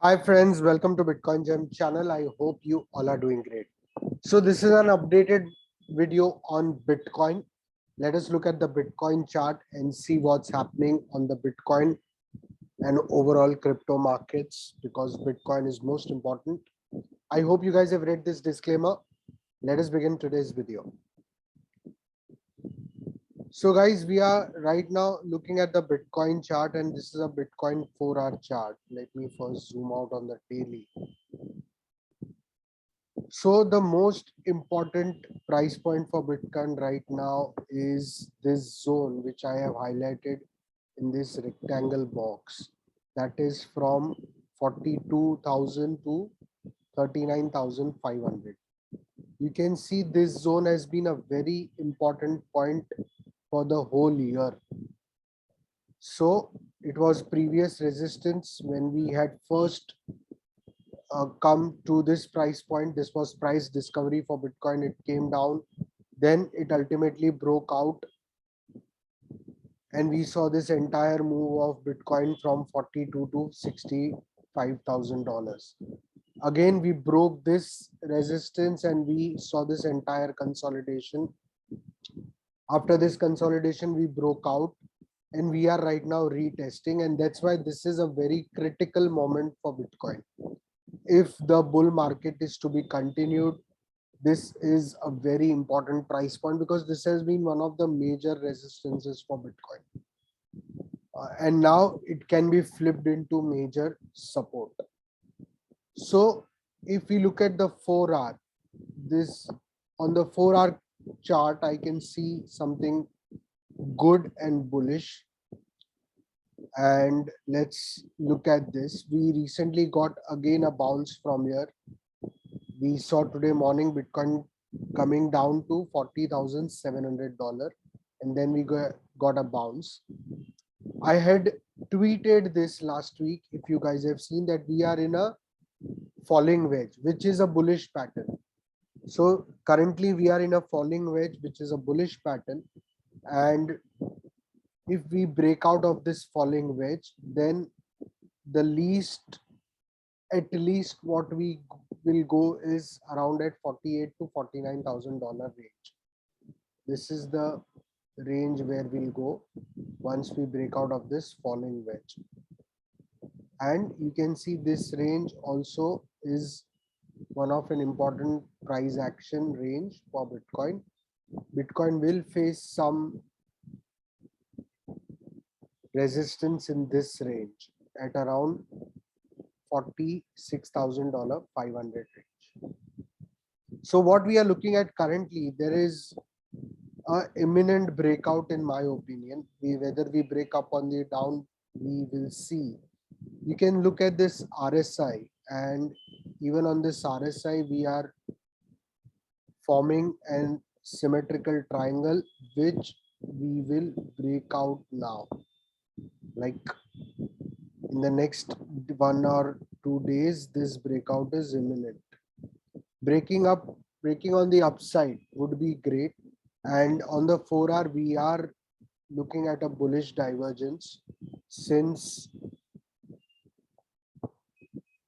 Hi friends, welcome to Bitcoin Gem channel. I hope you all are doing great. So this is an updated video on Bitcoin. Let us look at the Bitcoin chart and see what's happening on the Bitcoin and overall crypto markets because Bitcoin is most important. I hope you guys have read this disclaimer. Let us begin today's video. So guys, we are right now looking at the Bitcoin chart and this is a Bitcoin 4-hour chart. Let me first zoom out on the daily. So the most important price point for Bitcoin right now is this zone, which I have highlighted in this rectangle box. That is from 42,000 to 39,500. You can see this zone has been a very important point for the whole year. So it was previous resistance when we had first come to this price point. This was price discovery for Bitcoin. It came down, then it ultimately broke out, and we saw this entire move of Bitcoin from 42 to $65,000. Again, we broke this resistance and we saw this entire consolidation. After this consolidation, we broke out and we are right now retesting, and that's why this is a very critical moment for Bitcoin. If the bull market is to be continued, this is a very important price point because this has been one of the major resistances for Bitcoin. And now it can be flipped into major support. So if we look at the 4-hour, this on the 4-hour chart, I can see something good and bullish. And let's look at this. We recently got again a bounce from here. We saw today morning Bitcoin coming down to $40,700, and then we got a bounce. I had tweeted this last week. If you guys have seen that, we are in a falling wedge, which is a bullish pattern. So currently we are in a falling wedge, which is a bullish pattern. And if we break out of this falling wedge, then the least, at least what we will go is around at 48 to $49,000 range. This is the range where we'll go once we break out of this falling wedge. And you can see this range also is one of an important price action range for Bitcoin. Bitcoin will face some resistance in this range at around $46,000 500 range. So what we are looking at currently, there is a imminent breakout in my opinion. Whether we break up on the down, we will see. You can look at this RSI, and even on this RSI we are forming an symmetrical triangle which we will break out now. Like in the next 1 or 2 days, this breakout is imminent. Breaking on the upside would be great. And on the 4-hour, we are looking at a bullish divergence since,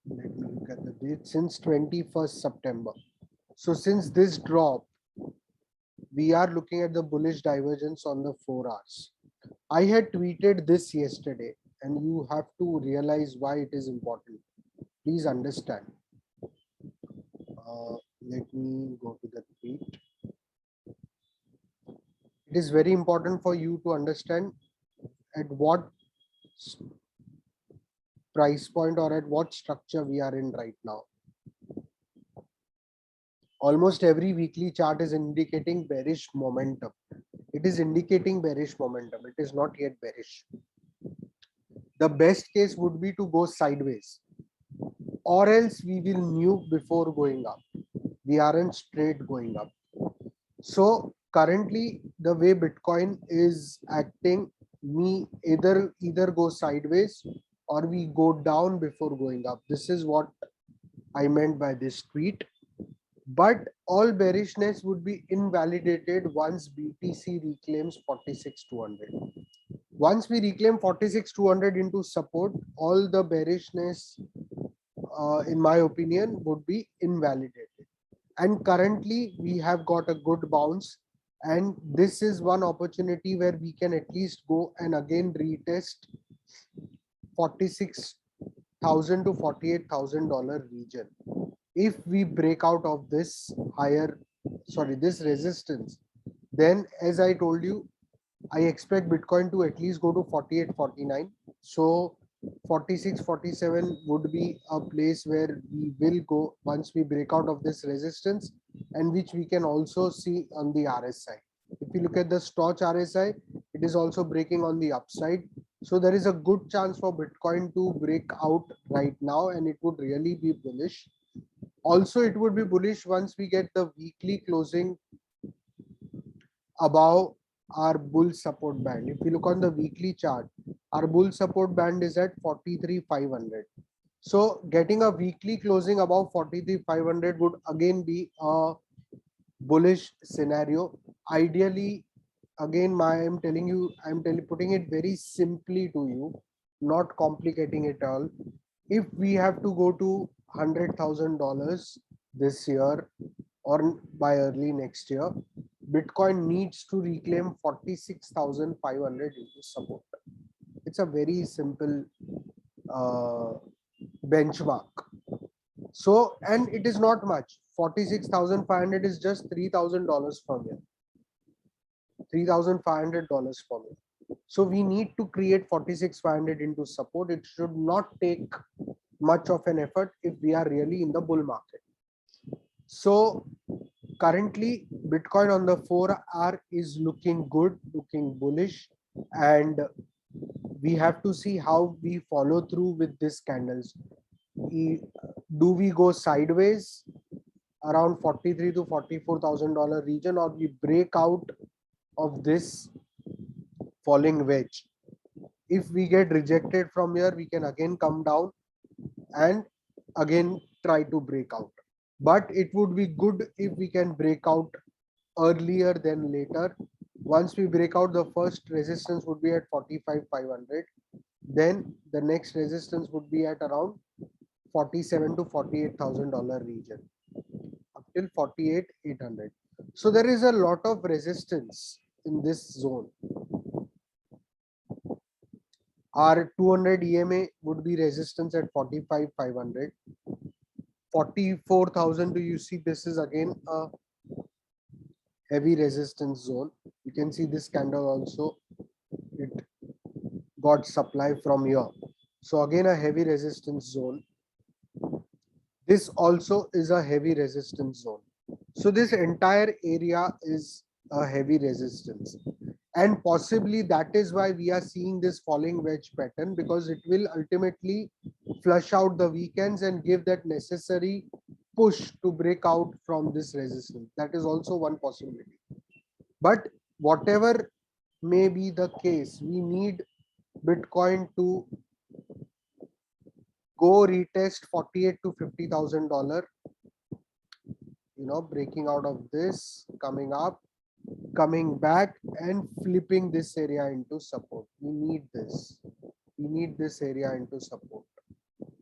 let me look at the date, since 21st September. So since this drop, we are looking at the bullish divergence on the 4 hours. I had tweeted this yesterday, and you have to realize why it is important. Please understand. Let me go to the tweet. It is very important for you to understand at what price point or at what structure we are in right now. Almost every weekly chart is indicating bearish momentum. It is indicating bearish momentum. It is not yet bearish. The best case would be to go sideways, or else we will nuke before going up. We aren't straight going up. So currently the way Bitcoin is acting, we either go sideways or we go down before going up. This is what I meant by this tweet. But all bearishness would be invalidated once BTC reclaims 46,200. Once we reclaim 46,200 into support, all the bearishness in my opinion, would be invalidated. And currently, we have got a good bounce. And this is one opportunity where we can at least go and again retest 46,000 to $48,000 region. If we break out of this this resistance, then as I told you, I expect Bitcoin to at least go to 48, 49. So 46, 47 would be a place where we will go once we break out of this resistance, and which we can also see on the RSI. If you look at the Stoch RSI, it is also breaking on the upside. So there is a good chance for Bitcoin to break out right now, and it would really be bullish. Also, it would be bullish once we get the weekly closing above our bull support band. If you look on the weekly chart, our bull support band is at 43,500. So getting a weekly closing above 43,500 would again be a bullish scenario. Ideally, again, putting it very simply to you, not complicating it all. If we have to go to $100,000 this year or by early next year, Bitcoin needs to reclaim 46,500 into support. It's a very simple uh, benchmark. So, and it is not much. 46,500 is just $3,000 from here. $3,500 from here. So we need to create 46,500 into support. It should not take much of an effort if we are really in the bull market. So currently Bitcoin on the 4-hour is looking good, looking bullish, and we have to see how we follow through with these candles. Do we go sideways around 43 to $44,000 region, or we break out of this falling wedge? If we get rejected from here, we can again come down and again try to break out. But it would be good if we can break out earlier than later. Once we break out, the first resistance would be at 45,500. Then the next resistance would be at around 47 to $48,000 region up till 48,800. So there is a lot of resistance in this zone. Our 200 EMA would be resistance at 45,500. 44,000, do you see this is again a heavy resistance zone. You can see this candle also, it got supply from here. So again a heavy resistance zone. This also is a heavy resistance zone. So this entire area is a heavy resistance. And possibly that is why we are seeing this falling wedge pattern, because it will ultimately flush out the weekends and give that necessary push to break out from this resistance. That is also one possibility. But whatever may be the case, we need Bitcoin to go retest 48 to $50,000. Breaking out of this, coming up, coming back, and flipping this area into support. We need this. We need this area into support,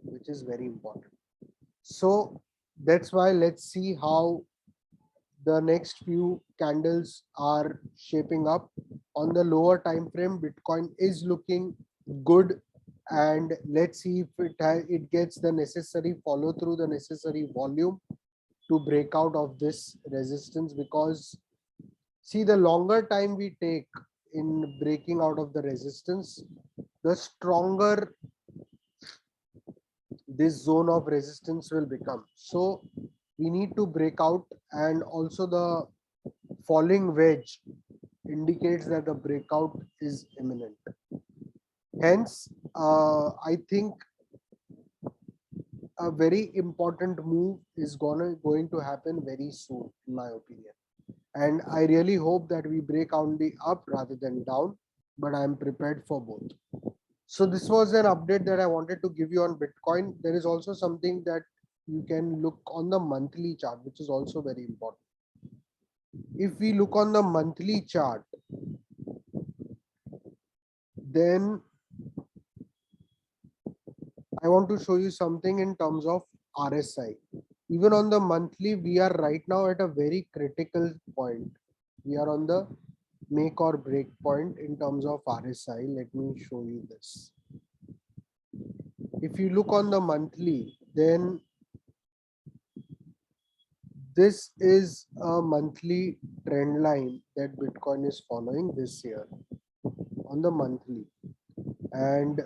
which is very important. So that's why let's see how the next few candles are shaping up. On the lower time frame, Bitcoin is looking good, and let's see if it gets the necessary follow through, the necessary volume to break out of this resistance. Because see, the longer time we take in breaking out of the resistance, the stronger this zone of resistance will become. So we need to break out, and also the falling wedge indicates that the breakout is imminent. Hence, I think a very important move is going to happen very soon, in my opinion. And I really hope that we break on the up rather than down, but I'm prepared for both. So this was an update that I wanted to give you on Bitcoin. There is also something that you can look on the monthly chart, which is also very important. If we look on the monthly chart, then I want to show you something in terms of RSI. Even on the monthly, we are right now at a very critical point. We are on the make or break point in terms of RSI. Let me show you this. If you look on the monthly, then this is a monthly trend line that Bitcoin is following this year on the monthly. And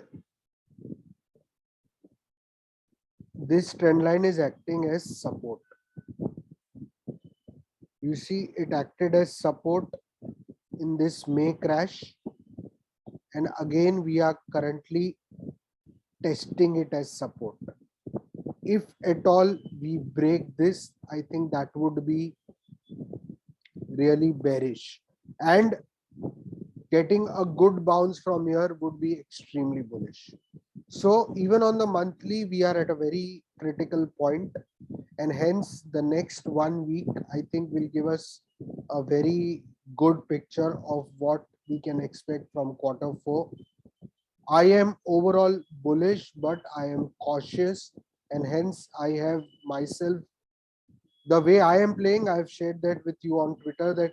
this trend line is acting as support. You see, it acted as support in this May crash. And again, we are currently testing it as support. If at all we break this, I think that would be really bearish. And getting a good bounce from here would be extremely bullish. So even on the monthly, we are at a very critical point, and hence the next 1 week, I think, will give us a very good picture of what we can expect from Q4. I am overall bullish, but I am cautious, and hence I have myself, the way I am playing, I've shared that with you on Twitter, that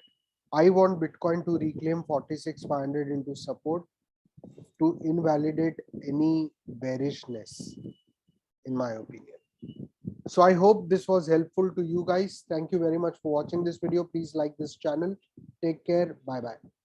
I want Bitcoin to reclaim 46,500 into support to invalidate any bearishness, in my opinion. So I hope this was helpful to you guys. Thank you very much for watching this video. Please like this channel. Take care. Bye bye.